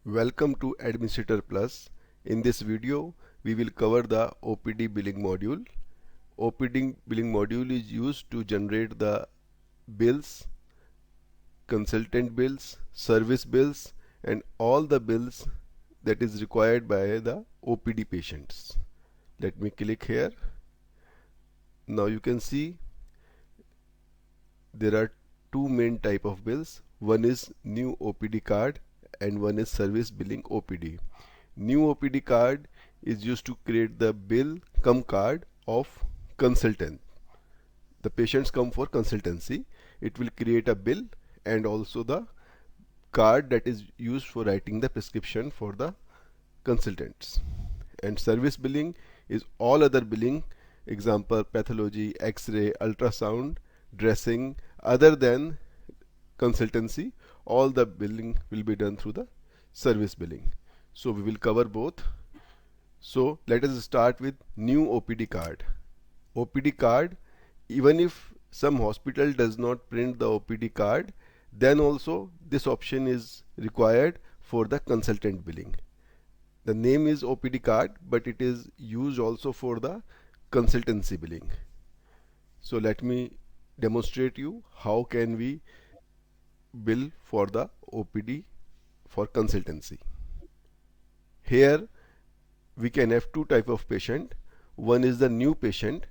Welcome to Administrator Plus. In this video, we will cover the OPD Billing Module. OPD Billing Module is used to generate the bills, consultant bills, service bills, and all the bills that is required by the OPD patients. Let me click here. Now you can see there are two main type of bills. One is new OPD card and one is service billing OPD. New OPD card is used to create the bill cum card of consultant. The patients come for consultancy. It will create a bill and also the card that is used for writing the prescription for the consultants. And service billing is all other billing, example pathology, x-ray, ultrasound, dressing, other than consultancy. All the billing will be done through the service billing. So we will cover both. So let us start with new OPD card. OPD card, even if some hospital does not print the OPD card, then also this option is required for the consultant billing. The name is OPD card, but it is used also for the consultancy billing. So let me demonstrate you how can we bill for the OPD for consultancy. Here we can have two type of patient. One is the new patient,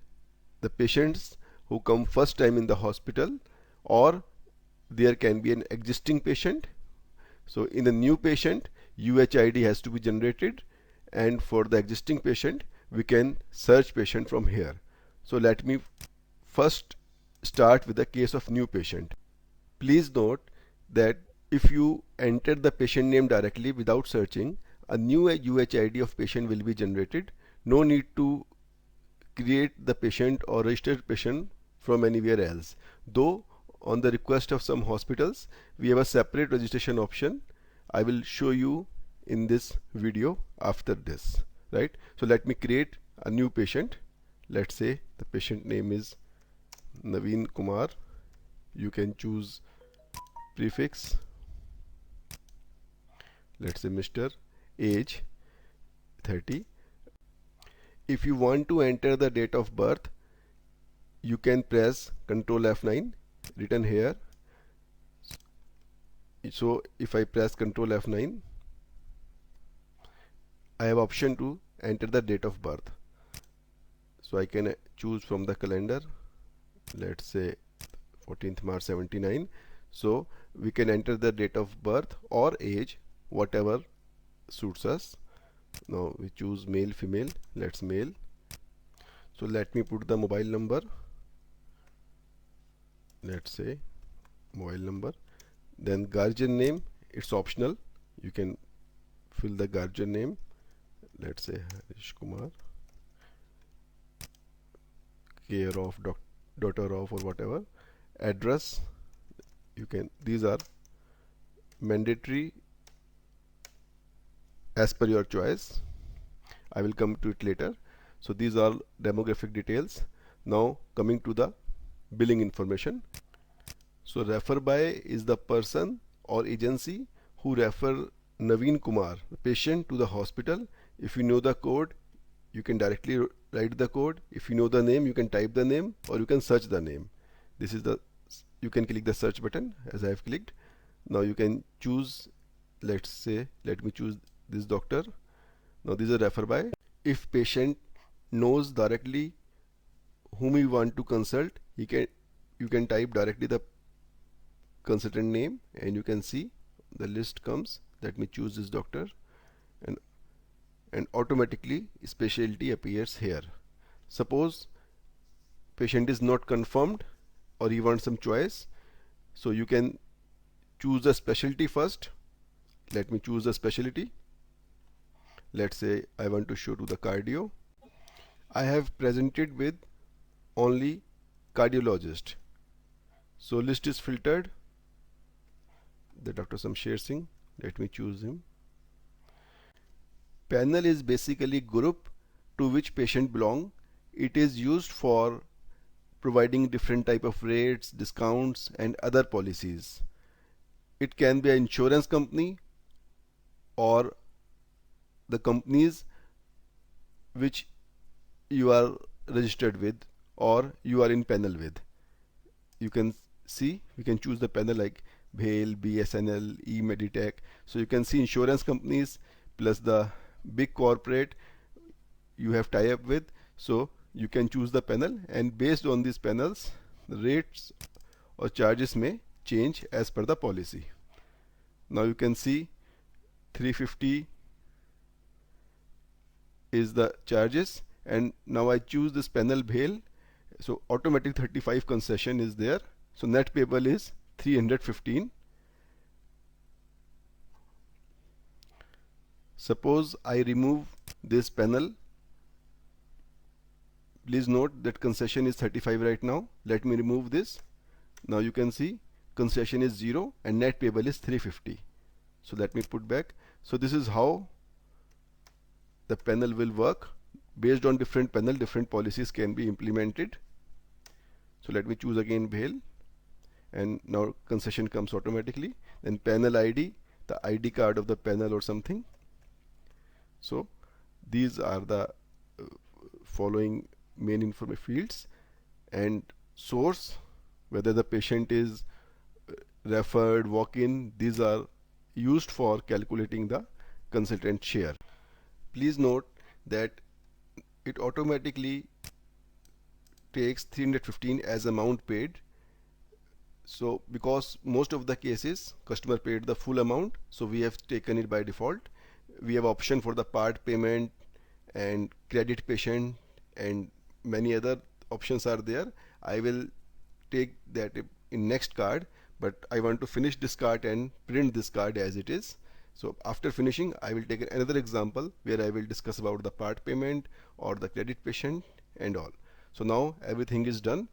the patients who come first time in the hospital, or there can be an existing patient. So in the new patient, UHID has to be generated, and for the existing patient we can search patient from here. So let me first start with the case of new patient. Please note that if you enter the patient name directly without searching, a new UHID of patient will be generated. No need to create the patient or register patient from anywhere else. Though on the request of some hospitals, we have a separate registration option. I will show you in this video after this, right? So let me create a new patient. Let's say the patient name is Naveen Kumar. You can choose prefix. Let's say Mr. Age 30. If you want to enter the date of birth, you can press Ctrl F9 written here. So if I press Ctrl F9, I have option to enter the date of birth. So I can choose from the calendar, let's say 14th March 79. So we can enter the date of birth or age, whatever suits us. Now we choose male, female. Let's male. So let me put the mobile number. Let's say mobile number. Then guardian name, it's optional. You can fill the guardian name. Let's say Harish Kumar, care of, daughter of, or whatever. Address, you can, these are mandatory as per your choice. I will come to it later. So these are demographic details. Now coming to the billing information. So refer by is the person or agency who refer Naveen Kumar, the patient, to the hospital. If you know the code, you can directly write the code. If you know the name, you can type the name or you can search the name. This is the, you can click the search button as I have clicked. Now you can choose, let's say, let me choose this doctor. Now this is a refer by. If patient knows directly whom you want to consult, you can type directly the consultant name and you can see the list comes. Let me choose this doctor, and automatically specialty appears here. Suppose patient is not confirmed or you want some choice, so you can choose the specialty first. Let me choose the specialty. Let's say I want to show to the cardio. I have presented with only cardiologist, so list is filtered. The Dr. Samsher Singh, let me choose him. Panel is basically group to which patient belong. It is used for providing different type of rates, discounts and other policies. It can be an insurance company or the companies which you are registered with or you are in panel with. You can see, we can choose the panel like BHAIL, BSNL, eMeditech. So you can see insurance companies plus the big corporate you have tie up with. So you can choose the panel, and based on these panels the rates or charges may change as per the policy. Now you can see 350 is the charges, and now I choose this panel BHAIL, so automatic 35 concession is there, so net payable is 315. Suppose I remove this panel. Please note that concession is 35 right now. Let me remove this. Now you can see concession is 0 and net payable is 350. So let me put back. So this is how the panel will work. Based on different panel, different policies can be implemented. So let me choose again BHAIL, and now concession comes automatically. Then panel ID, the ID card of the panel or something. So these are the following main information fields, and source, whether the patient is referred, walk-in, these are used for calculating the consultant share. Please note that it automatically takes 315 as amount paid. So because most of the cases customer paid the full amount, so we have taken it by default. We have option for the part payment and credit patient and many other options are there. I will take that in next card, but I want to finish this card and print this card as it is. So after finishing, I will take another example where I will discuss about the part payment or the credit patient and all. So now everything is done.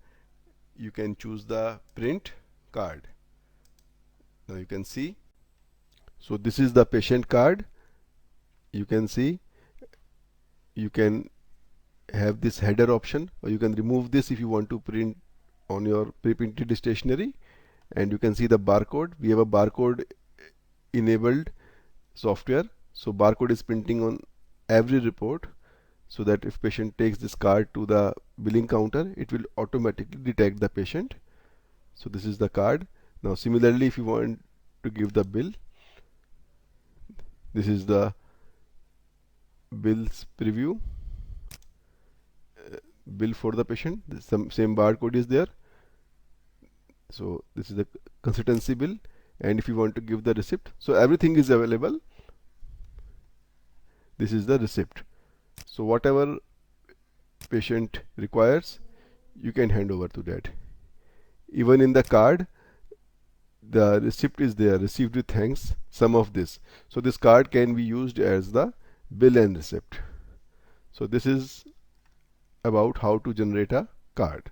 You can choose the print card. Now you can see, so this is the patient card. You can see, you can have this header option, or you can remove this if you want to print on your pre-printed stationery. And you can see the barcode. We have a barcode enabled software, so barcode is printing on every report, so that if patient takes this card to the billing counter, it will automatically detect the patient. So this is the card. Now similarly, if you want to give the bill, this is the bills preview, bill for the patient. This same barcode is there. So this is the consultancy bill, and if you want to give the receipt, so everything is available. This is the receipt. So whatever patient requires, you can hand over to that. Even in the card, the receipt is there, received with thanks, some of this. So this card can be used as the bill and receipt. So this is about how to generate a card.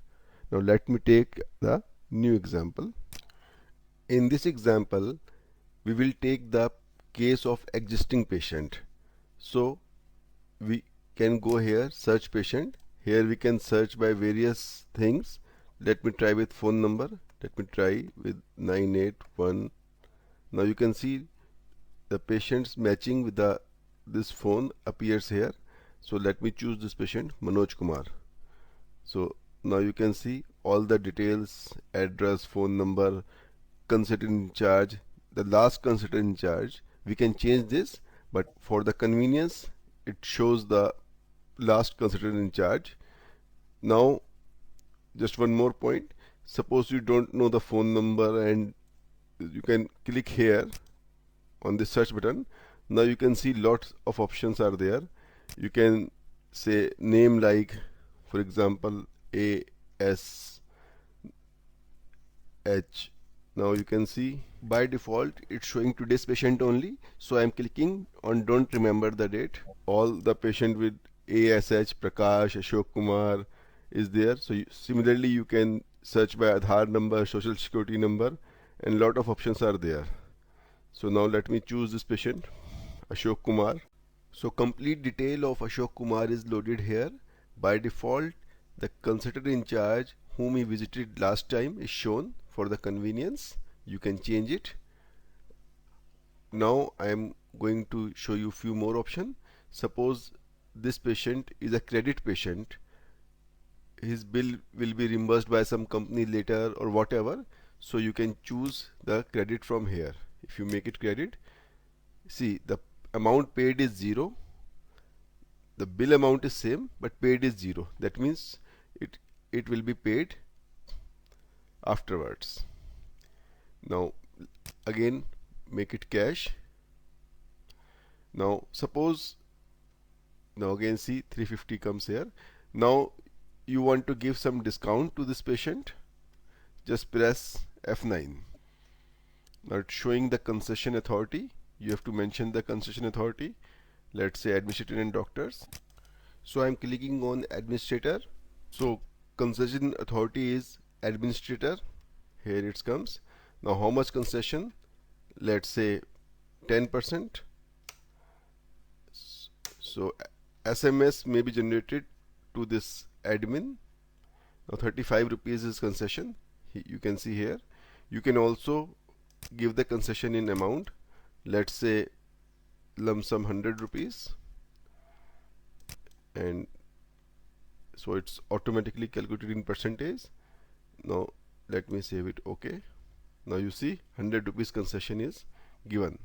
Now let me take the new example. In this example, we will take the case of existing patient. So we can go here, search patient. Here we can search by various things. Let me try with phone number. Let me try with 981. Now you can see the patients matching with this phone appears here. So let me choose this patient, Manoj Kumar. So now you can see all the details, address, phone number, consultant in charge, the last consultant in charge. We can change this, but for the convenience, it shows the last consultant in charge. Now just one more point. Suppose you don't know the phone number, and you can click here on the search button. Now you can see lots of options are there. You can say name like, for example, ASH. Now you can see by default it's showing today's patient only, so I'm clicking on don't remember the date. All the patient with ASH, Prakash, Ashok Kumar is there. So similarly you can search by Aadhaar number, social security number, and lot of options are there. So now let me choose this patient, Ashok Kumar. So complete detail of Ashok Kumar is loaded here. By default, the consultant in charge whom he visited last time is shown. For the convenience, you can change it. Now I am going to show you few more options. Suppose this patient is a credit patient, his bill will be reimbursed by some company later or whatever, so you can choose the credit from here. If you make it credit, see the amount paid is 0, the bill amount is same but paid is 0. That means it will be paid afterwards. Now again make it cash. Now suppose, now again see 350 comes here. Now you want to give some discount to this patient, just press F9. Now it's showing the concession authority. You have to mention the concession authority. Let's say administrator and doctors. So I'm clicking on administrator. So concession authority is administrator. Here it comes. Now how much concession? Let's say 10%. So SMS may be generated to this admin. Now 35 rupees is concession. You can see here. You can also give the concession in amount. Let's say lump sum 100 rupees, and so it's automatically calculated in percentage. Now let me save it. OK. Now you see 100 rupees concession is given,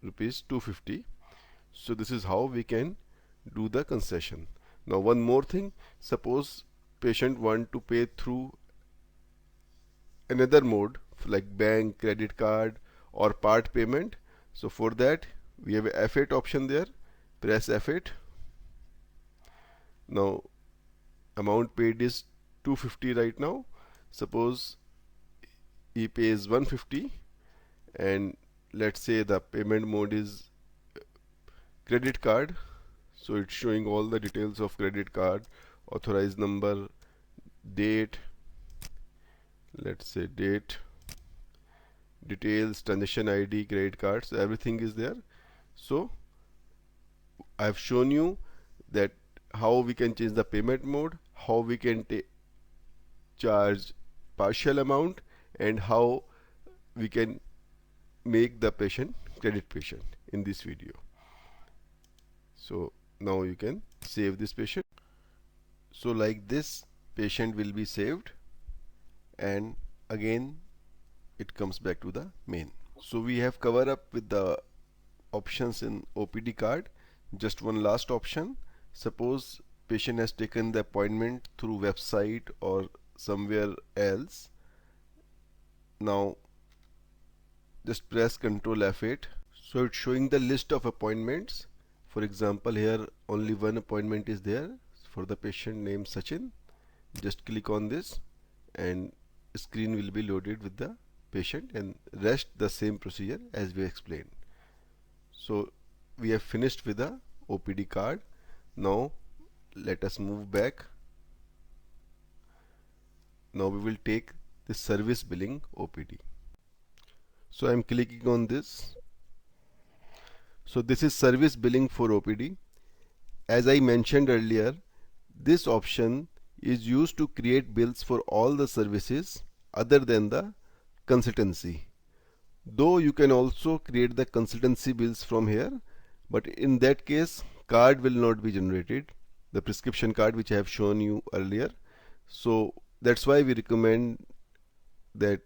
rupees 250. So this is how we can do the concession. Now one more thing, suppose patient want to pay through another mode like bank, credit card or part payment. So for that we have a F8 option there. Press F8. Now amount paid is 250 right now. Suppose he pays 150 and let's say the payment mode is credit card. So it's showing all the details of credit card, authorized number, date, let's say date, details, transaction ID, credit cards, so everything is there. So I have shown you that how we can change the payment mode, how we can charge partial amount, and how we can make the patient credit patient in this video. So now you can save this patient. So like this patient will be saved, and again it comes back to the main. So we have covered up with the options in OPD card. Just one last option. Suppose patient has taken the appointment through website or somewhere else. Now just press Ctrl F8. So it's showing the list of appointments. For example, here only one appointment is there for the patient named Sachin. Just click on this and screen will be loaded with the patient, and rest the same procedure as we explained. So we have finished with the OPD card. Now let us move back. Now we will take the service billing OPD. So I am clicking on this. So this is service billing for OPD. As I mentioned earlier, this option is used to create bills for all the services other than the consultancy. Though you can also create the consultancy bills from here, but in that case card will not be generated, the prescription card which I have shown you earlier. So that's why we recommend that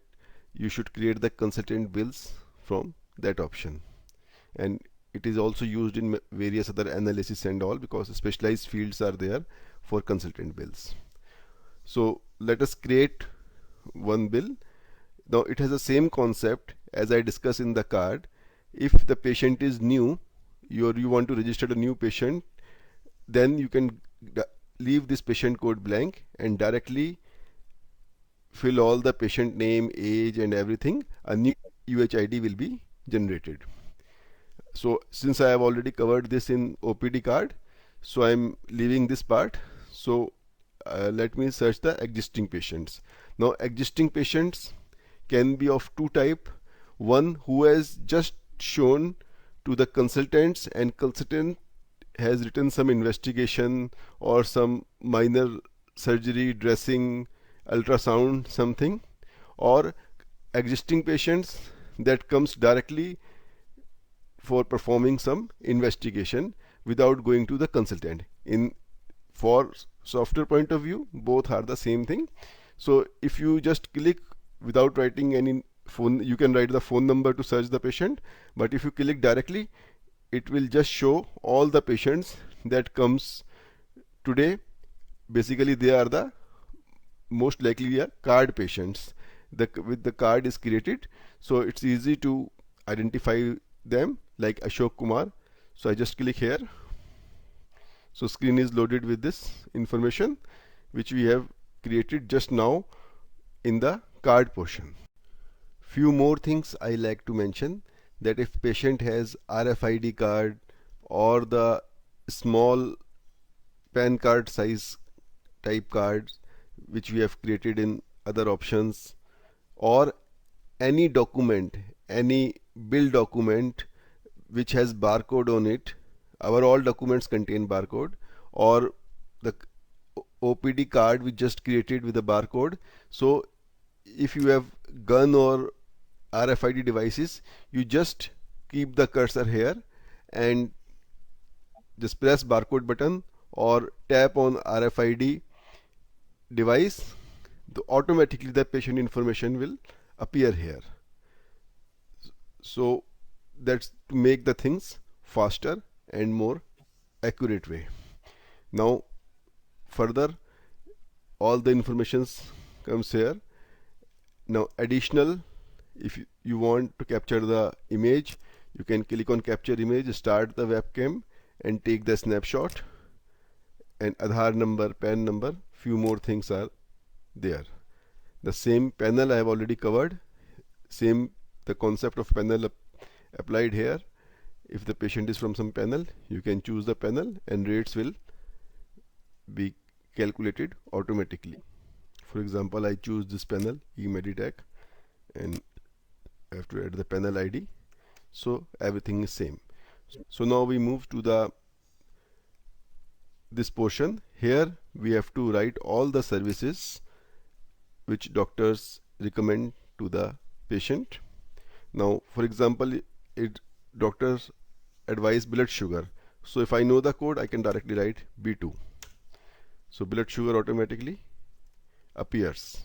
you should create the consultant bills from that option, and it is also used in various other analysis and all, because specialized fields are there for consultant bills. So let us create one bill. Now it has the same concept as I discussed in the card. If the patient is new, you want to register a new patient, then you can leave this patient code blank and directly fill all the patient name, age and everything. A new UHID will be generated. So since I have already covered this in OPD card, so I am leaving this part. So let me search the existing patients. Now existing patients can be of two type. One who has just shown to the consultants and consultant has written some investigation or some minor surgery, dressing, ultrasound, something, or existing patients that comes directly for performing some investigation without going to the consultant. In for software point of view, both are the same thing. So if you just click without writing any phone, you can write the phone number to search the patient, but if you click directly, it will just show all the patients that comes today. Basically they are the most likely card patients. With the card is created, so it's easy to identify them, like Ashok Kumar. So I just click here. So screen is loaded with this information which we have created just now in the card portion. Few more things I like to mention, that if patient has RFID card or the small PAN card size type cards which we have created in other options, or any document, any bill document which has barcode on it. Our all documents contain barcode, or the OPD card we just created with a barcode. So if you have gun or RFID devices, you just keep the cursor here and just press barcode button or tap on RFID device, automatically the patient information will appear here. So that's to make the things faster and more accurate way. Now further all the informations comes here. Now additional, if you want to capture the image, you can click on capture image, start the webcam and take the snapshot, and Aadhaar number, PAN number, few more things are there. The same panel I have already covered, same the concept of panel applied here. If the patient is from some panel, you can choose the panel and rates will be calculated automatically. For example, I choose this panel eMeditech and I have to add the panel ID, so everything is same. So now we move to this portion. Here we have to write all the services which doctors recommend to the patient. Now for example, doctors advise blood sugar, so if I know the code, I can directly write B2. So blood sugar automatically appears.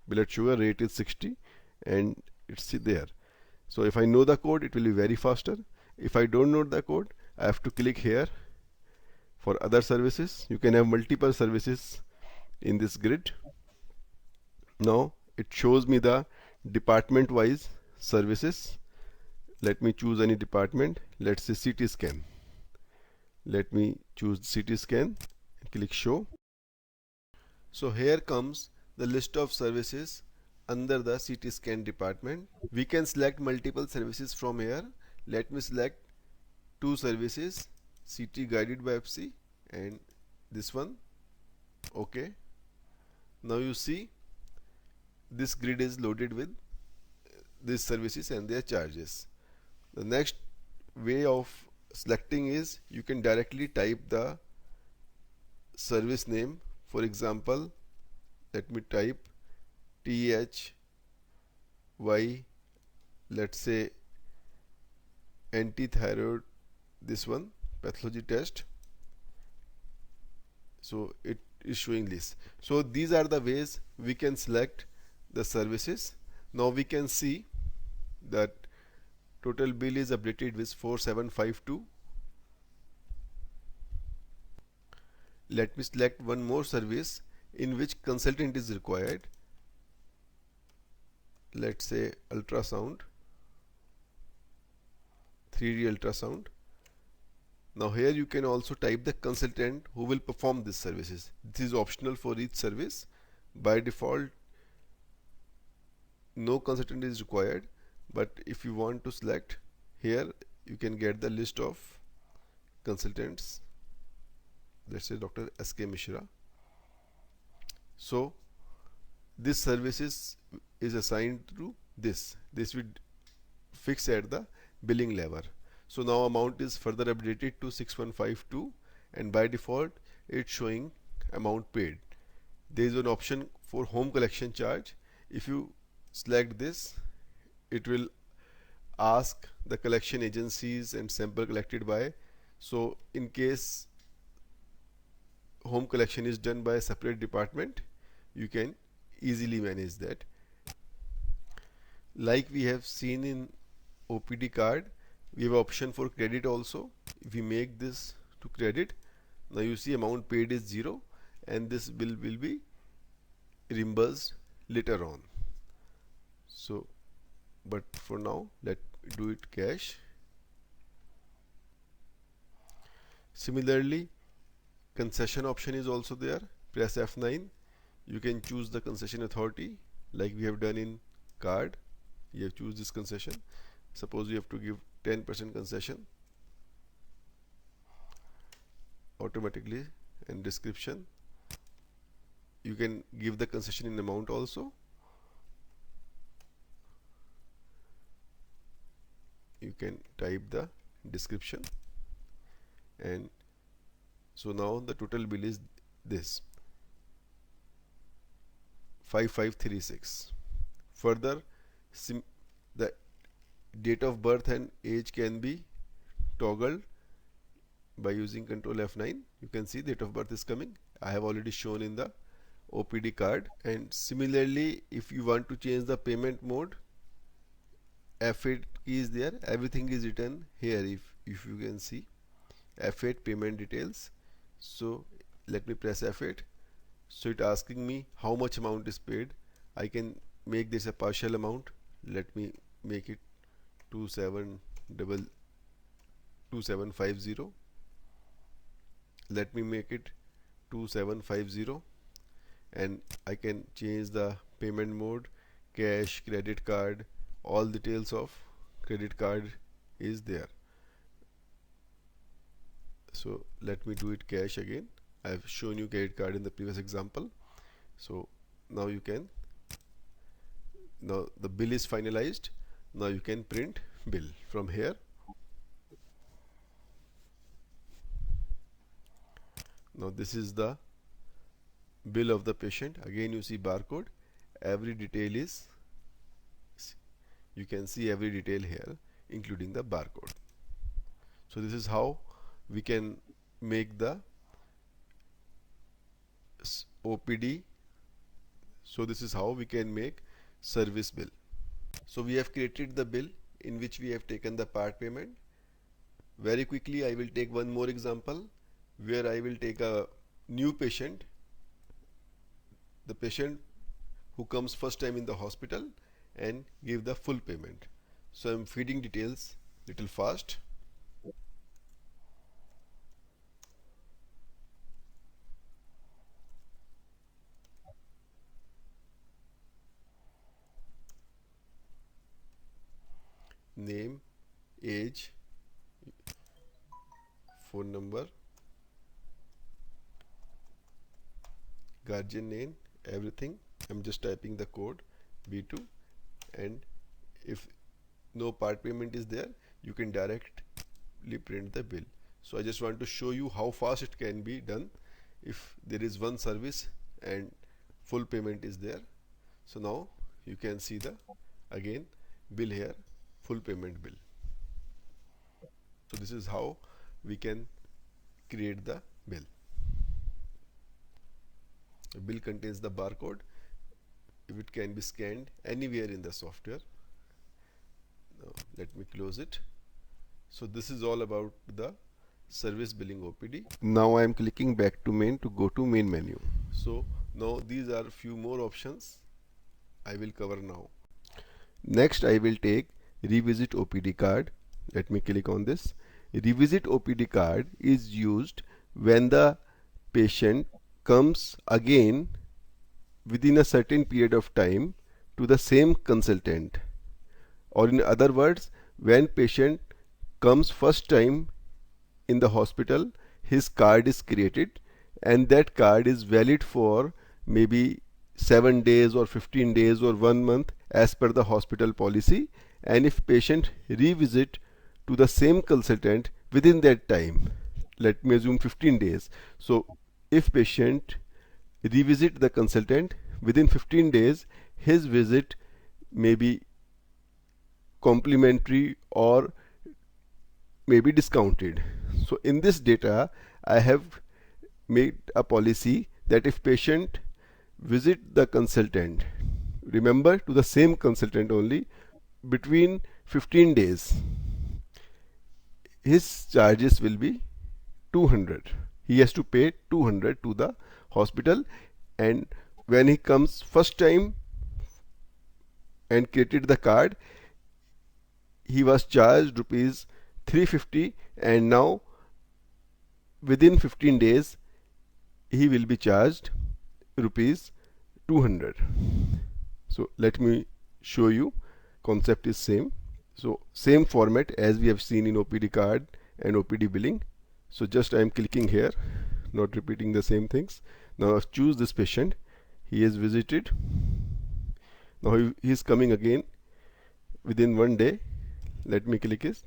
Blood sugar rate is 60 and it's there. So if I know the code, it will be very faster. If I don't know the code, I have to click here for other services. You can have multiple services in this grid. Now it shows me the department wise services. Let me choose any department. Let's say CT scan. Let me choose CT scan and click show. So here comes the list of services under the CT scan department. We can select multiple services from here. Let me select two services, CT guided biopsy and this one. Okay. Now you see this grid is loaded with these services and their charges. The next way of selecting is you can directly type the service name. For example, let me type THY, let's say anti-thyroid, this one pathology test. So it is showing this. So these are the ways we can select the services. Now we can see that total bill is updated with 4752. Let me select one more service in which consultant is required. Let's say ultrasound, 3D ultrasound. Now here you can also type the consultant who will perform these services. This is optional for each service. By default, no consultant is required, but if you want to select, here you can get the list of consultants. Let's say Dr. S.K. Mishra. So this services is assigned to this will fix at the billing level. So now amount is further updated to 6152 and by default it's showing amount paid. There is an option for home collection charge. If you select this, it will ask the collection agencies and sample collected by. So in case home collection is done by a separate department, you can easily manage that. Like we have seen in OPD card, we have option for credit also. If we make this to credit, now you see amount paid is 0 and this bill will be reimbursed later on. So but for now let do it cash. Similarly, concession option is also there. Press F9. You can choose the concession authority like we have done in card. You have choose this concession. Suppose you have to give 10% concession automatically, and description. You can give the concession in amount also. You can type the description, and so now the total bill is this 5536. Further, the date of birth and age can be toggled by using Control F9. You can see date of birth is coming. I have already shown in the OPD card. And similarly, if you want to change the payment mode, F8 key is there. Everything is written here. If you can see F8 payment details. So let me press F8. So it asking me how much amount is paid. I can make this a partial amount. Let me make it 2750. Let me make it 2750, and I can change the payment mode, cash, credit card. All details of credit card is there. So let me do it cash again. I have shown you credit card in the previous example. So now you can, now the bill is finalized. Now you can print bill from here. Now this is the bill of the patient. Again you see barcode. Every detail is, you can see every detail here including the barcode. So this is how we can make the OPD. So this is how we can make service bill. So we have created the bill in which we have taken the part payment. Very quickly I will take one more example where I will take a new patient, the patient who comes first time in the hospital, and give the full payment. So I'm feeding details little fast. Name, age, phone number, guardian name, everything. I'm just typing the code B2, and if no part payment is there, you can directly print the bill. So I just want to show you how fast it can be done if there is one service and full payment is there. So now you can see the again bill here, full payment bill. So this is how we can create the bill. The bill contains the barcode. If it can be scanned anywhere in the software. Now let me close it. So this is all about the service billing OPD. Now I am clicking back to main to go to main menu. So now these are few more options I will cover now. Next I will take revisit OPD card. Let me click on this. Revisit OPD card is used when the patient comes again within a certain period of time to the same consultant, or in other words, when patient comes first time in the hospital, his card is created and that card is valid for maybe 7 days or 15 days or 1 month as per the hospital policy. And if patient revisit to the same consultant within that time, let me assume 15 days. So if patient revisit the consultant within 15 days, his visit may be complimentary or maybe discounted. So in this data I have made a policy that if patient visit the consultant, remember, to the same consultant only, between 15 days, his charges will be 200. He has to pay 200 to the hospital, and when he comes first time and created the card, he was charged rupees 350, and now within 15 days he will be charged rupees 200. So let me show you. Concept is same. So same format as we have seen in OPD card and OPD billing. So just I am clicking here, not repeating the same things. Now choose this patient. He is visited. Now he is coming again within 1 day. Let me click it.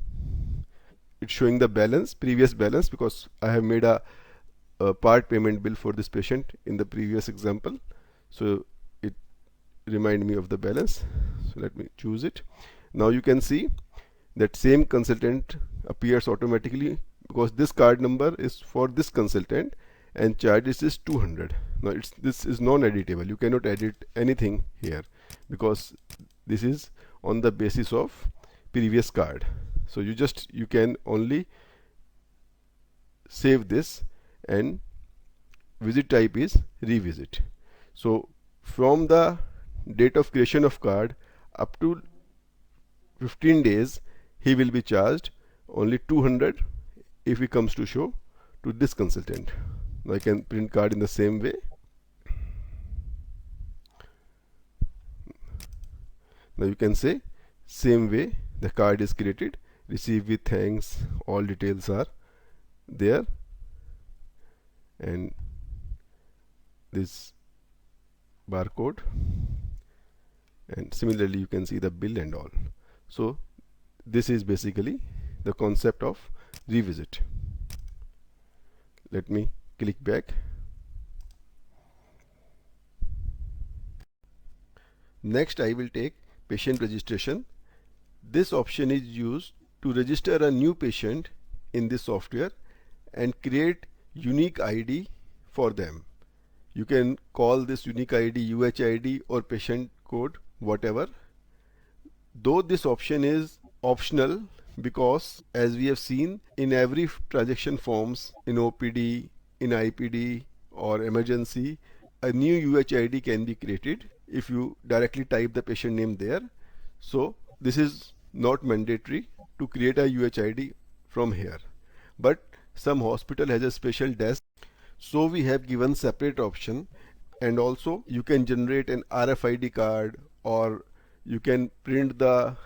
It's showing the balance, previous balance, because I have made a part payment bill for this patient in the previous example. So it remind me of the balance. So let me choose it. Now you can see that same consultant appears automatically because this card number is for this consultant and charges is 200. Now this is non-editable. You cannot edit anything here because this is on the basis of previous card. So you can only save this, and visit type is revisit. So from the date of creation of card up to 15 days he will be charged only 200 if he comes to show to this consultant. Now I can print card in the same way. Now you can say same way the card is created, receive with thanks, all details are there, and this barcode, and similarly you can see the bill and all. So this is basically the concept of revisit. Let me click back. Next I will take patient registration. This option is used to register a new patient in this software and create unique ID for them. You can call this unique ID UHID or patient code, whatever. Though this option is optional, because as we have seen in every transaction forms in OPD, in IPD or emergency, a new UHID can be created if you directly type the patient name there. So this is not mandatory to create a UHID from here, but some hospital has a special desk, so we have given separate option. And also you can generate an RFID card, or you can print the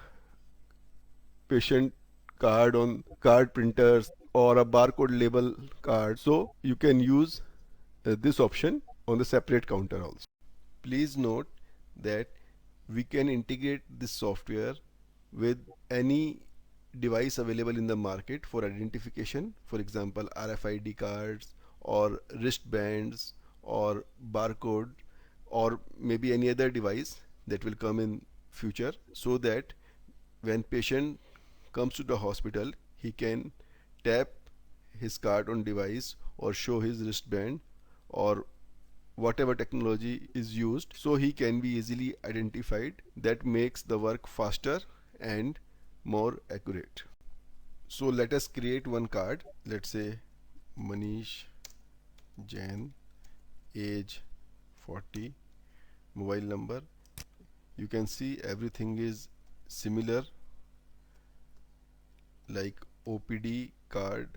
patient card on card printers or a barcode label card. So you can use this option on the separate counter also. Please note that we can integrate this software with any device available in the market for identification, for example RFID cards or wristbands or barcode, or maybe any other device that will come in future, so that when patient comes to the hospital he can tap his card on device or show his wristband or whatever technology is used, so he can be easily identified. That makes the work faster and more accurate. So let us create one card. Let's say Manish Jain, age 40, mobile number. You can see everything is similar like OPD card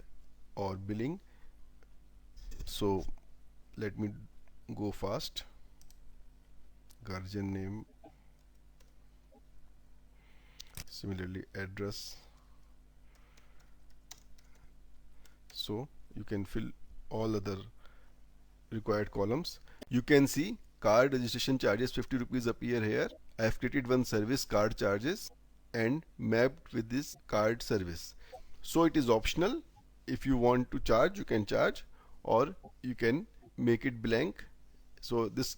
or billing. So let me go fast. Guardian name, similarly address. So you can fill all other required columns. You can see card registration charges 50 rupees appear here. I have created one service, card charges, and mapped with this card service. So it is optional. If you want to charge, you can charge, or you can make it blank. So this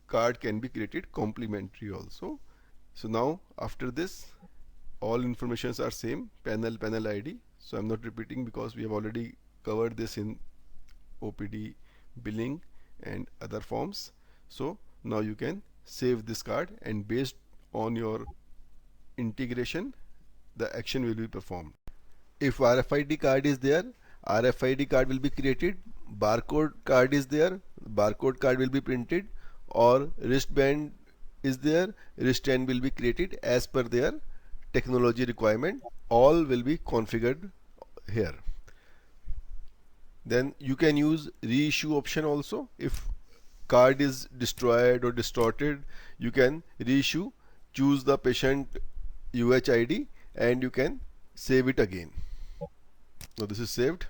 card can be created complimentary also. So now after this all informations are same, panel ID. So I'm not repeating because we have already covered this in OPD billing and other forms. So now you can save this card, and based on your integration the action will be performed. If RFID card is there, RFID card will be created. Barcode card is there, barcode card will be printed. Or wristband is there, wristband will be created as per their technology requirement. All will be configured here. Then you can use reissue option also. If card is destroyed or distorted, you can reissue. Choose the patient UHID and you can save it again. Now this is saved.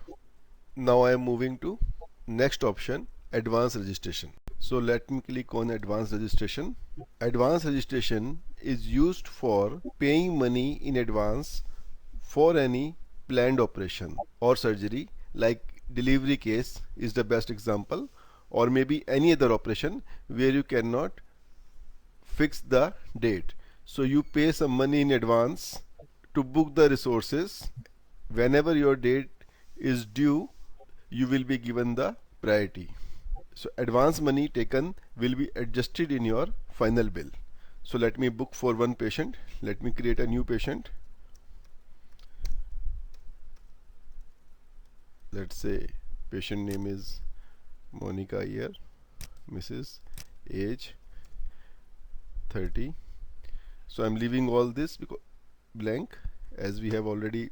Now I am moving to next option, advanced registration. So let me click on advanced registration. Advanced registration is used for paying money in advance for any planned operation or surgery, like delivery case is the best example, or maybe any other operation where you cannot fix the date. So you pay some money in advance to book the resources. Whenever your date is due, you will be given the priority. So advance money taken will be adjusted in your final bill. So let me book for one patient. Let me create a new patient. Let's say patient name is Monica here, Mrs. age 30. So I'm leaving all this because blank, as we have already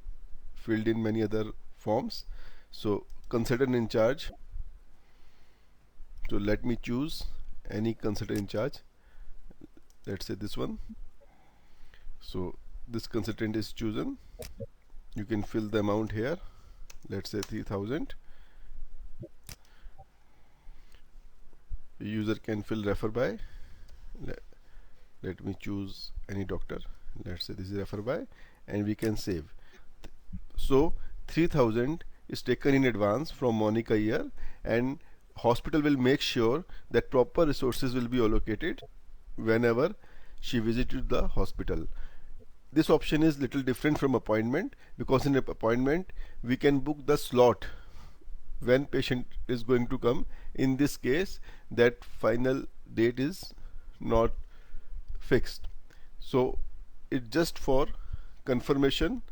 filled in many other forms. So consultant in charge. So let me choose any consultant in charge. Let's say this one. So this consultant is chosen. You can fill the amount here. Let's say 3000. User can fill refer by. Let me choose any doctor. Let's say this is refer by, and we can save. So 3000 is taken in advance from Monica here, and hospital will make sure that proper resources will be allocated whenever she visited the hospital. This option is little different from appointment, because in appointment we can book the slot when patient is going to come. In this case, that final date is not fixed. So it's just for confirmation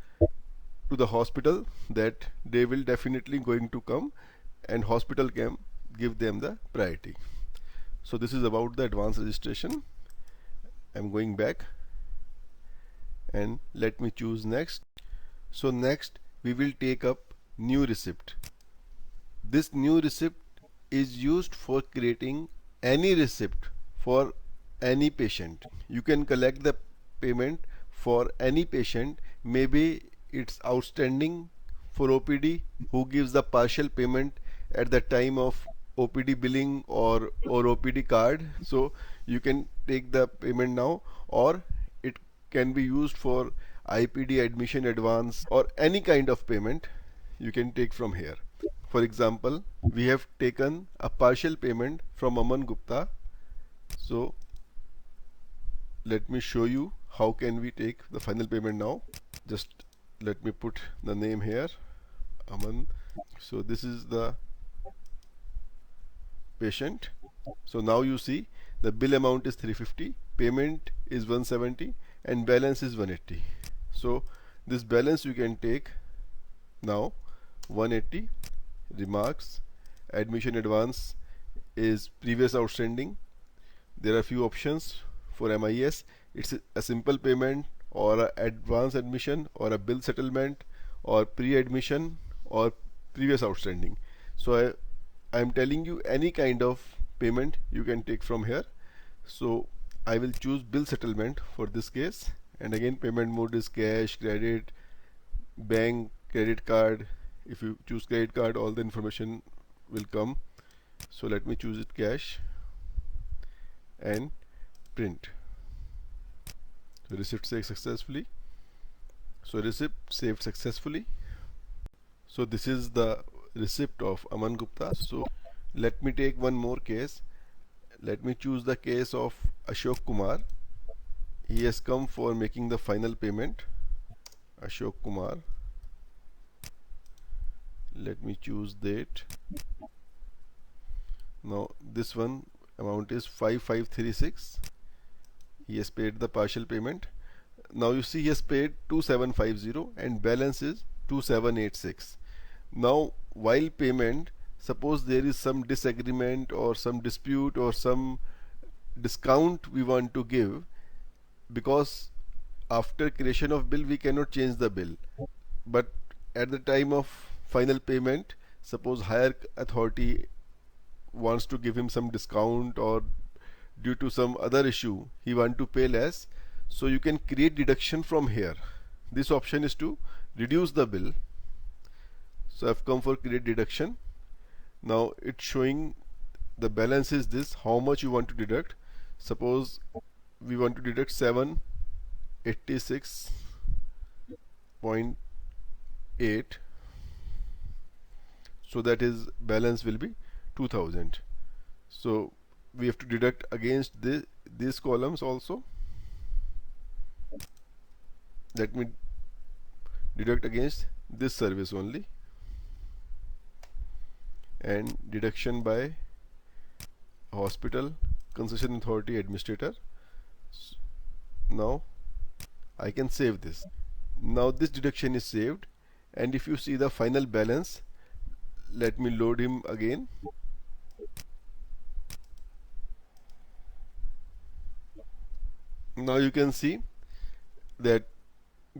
to the hospital that they will definitely going to come, and hospital can give them the priority. So this is about the advanced registration. I'm going back and let me choose next. So next we will take up new receipt. This new receipt is used for creating any receipt for any patient. You can collect the payment for any patient. Maybe it's outstanding for OPD, who gives the partial payment at the time of OPD billing or OPD card. So you can take the payment now, or it can be used for IPD admission advance or any kind of payment you can take from here. For example, we have taken a partial payment from Aman Gupta. So let me show you how can we take the final payment now. Just let me put the name here, Aman. So this is the patient. So now you see the bill amount is 350, payment is 170, and balance is 180. So this balance you can take now, 180. Remarks, admission advance is previous outstanding. There are few options for MIS. It's a simple payment, or a advance admission, or a bill settlement, or pre-admission, or previous outstanding. So I'm telling you any kind of payment you can take from here. So I will choose bill settlement for this case, and again payment mode is cash, credit, bank, credit card. If you choose credit card, all the information will come. So let me choose it cash and print. So receipt saved successfully. So receipt saved successfully. So this is the receipt of Aman Gupta. So let me take one more case. Let me choose the case of Ashok Kumar. He has come for making the final payment. Ashok Kumar. Let me choose date. Now this one amount is 5536. He has paid the partial payment. Now you see he has paid 2750 and balance is 2786. Now while payment, suppose there is some disagreement or some dispute or some discount we want to give, because after creation of bill we cannot change the bill, but at the time of final payment, suppose higher authority wants to give him some discount, or due to some other issue he want to pay less, so you can create deduction from here. This option is to reduce the bill. So I've come for create deduction. Now it's showing the balance is this, how much you want to deduct. Suppose we want to deduct 786.8, so that is balance will be 2000. So we have to deduct against these columns also. Let me deduct against this service only, and deduction by hospital concession authority administrator. Now I can save this. Now this deduction is saved, and if you see the final balance, let me load him again. Now you can see that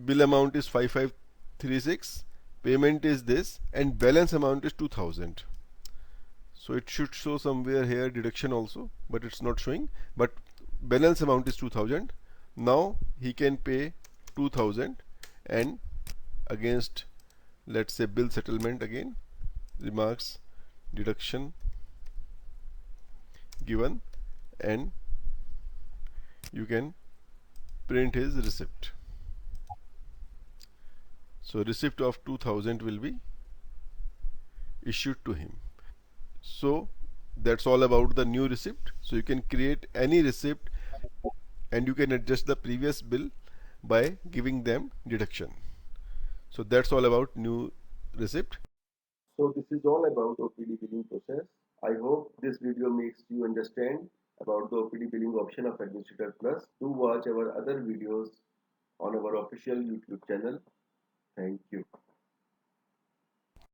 bill amount is 5536, payment is this, and balance amount is 2000. So it should show somewhere here deduction also, but it's not showing, but balance amount is 2000. Now he can pay 2000, and against, let's say, bill settlement again, remarks deduction given, and you can print his receipt. So receipt of 2000 will be issued to him. So that's all about the new receipt. So you can create any receipt and you can adjust the previous bill by giving them deduction. So that's all about new receipt. So this is all about OPD billing process. I hope this video makes you understand about the OPD billing option of Administrator Plus. Do watch our other videos on our official YouTube channel. Thank you.